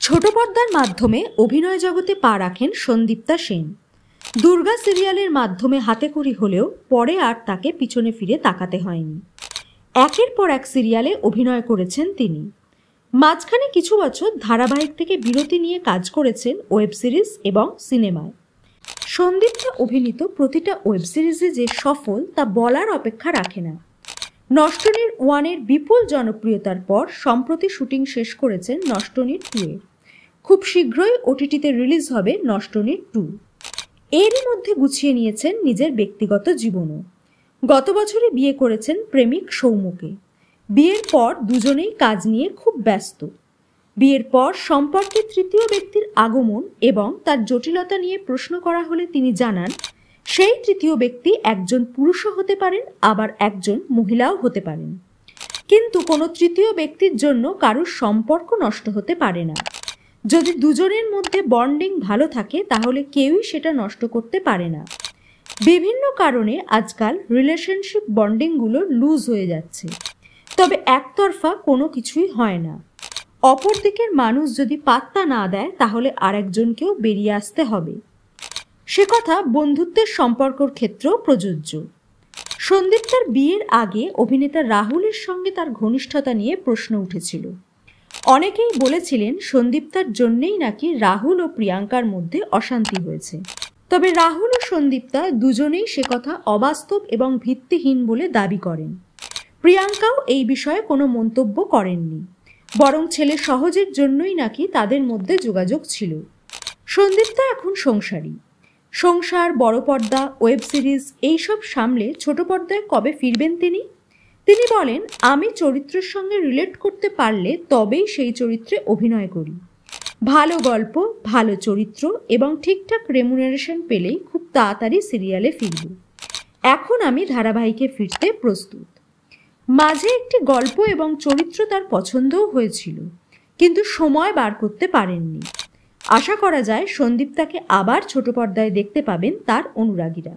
ছোট পর্দার মাধ্যমে অভিনয় জগতে পা রাখেন সন্দীপ্তা সেন। দুর্গা সিরিয়ালের মাধ্যমে হাতেখড়ি হলেও পরে আর তাকে পিছনে ফিরে তাকাতে হয়নি। একের পর এক সিরিয়ালে অভিনয় করেছেন তিনি। মাঝখানে কিছু বছর ধারাবাহিক থেকে বিরতি নিয়ে কাজ করেছেন ওয়েব সিরিজ এবং সিনেমায়। সন্দীপ্তা অভিনীত প্রতিটা ওয়েব সিরিজে যে সফল তা বলার অপেক্ষা রাখে না। নষ্টনীড় 1-এর বিপুল জনপ্রিয়তার পর সম্প্রতি শুটিং শেষ করেছেন নষ্টনীড় 2-এর। খুব শীঘ্রই ওটিটিতে রিলিজ হবে নষ্টনীড় 2। এরই মধ্যে গুছিয়ে নিয়েছেন নিজের ব্যক্তিগত জীবনও। গত বছরই বিয়ে করেছেন প্রেমিক সৌম্যকে। বিয়ের পর দুজনেই কাজ নিয়ে খুব ব্যস্ত। বিয়ের পর সম্পর্কে তৃতীয় ব্যক্তির আগমন এবং তার জটিলতা নিয়ে প্রশ্ন করা হলে তিনি জানান, সেই তৃতীয় ব্যক্তি একজন পুরুষও হতে পারেন, আবার একজন মহিলাও হতে পারেন, কিন্তু কোনো তৃতীয় ব্যক্তির জন্য কারোর সম্পর্ক নষ্ট হতে পারে না। যদি দুজনের মধ্যে বন্ডিং ভালো থাকে তাহলে কেউই সেটা নষ্ট করতে পারে না। বিভিন্ন কারণে আজকাল রিলেশনশিপ বন্ডিংগুলো লুজ হয়ে যাচ্ছে, তবে একতরফা কোনো কিছুই হয় না। অপর দিকের মানুষ যদি পাত্তা না দেয় তাহলে আরেকজনকেও বেরিয়ে আসতে হবে। সে কথা বন্ধুত্বের সম্পর্কর ক্ষেত্রেও প্রযোজ্য। সন্দীপ্তার বিয়ের আগে অভিনেতা রাহুলের সঙ্গে তার ঘনিষ্ঠতা নিয়ে প্রশ্ন উঠেছিল। অনেকেই বলেছিলেন সন্দীপ্তার জন্যেই নাকি রাহুল ও প্রিয়াঙ্কার মধ্যে অশান্তি হয়েছে। তবে রাহুল ও সন্দীপ্তা দুজনেই সে কথা অবাস্তব এবং ভিত্তিহীন বলে দাবি করেন। প্রিয়াঙ্কাও এই বিষয়ে কোনো মন্তব্য করেননি, বরং ছেলে সহজের জন্যই নাকি তাদের মধ্যে যোগাযোগ ছিল। সন্দীপ্তা এখন সংসারী। সংসার, বড় পর্দা, ওয়েব সিরিজ এইসব সামলে ছোট পর্দায় কবে ফিরবেন তিনি বলেন, আমি চরিত্রের সঙ্গে রিলেট করতে পারলে তবেই সেই চরিত্রে অভিনয় করি। ভালো গল্প, ভালো চরিত্র এবং ঠিকঠাক রেমুনারেশন পেলেই খুব তাড়াতাড়ি সিরিয়ালে ফিরব। এখন আমি ধারাবাহিকে ফিরতে প্রস্তুত। মাঝে একটি গল্প এবং চরিত্র তার পছন্দও হয়েছিল, কিন্তু সময় বার করতে পারেননি। আশা করা যায় সন্দীপ্তাকে আবার ছোট পর্দায় দেখতে পাবেন তার অনুরাগীরা।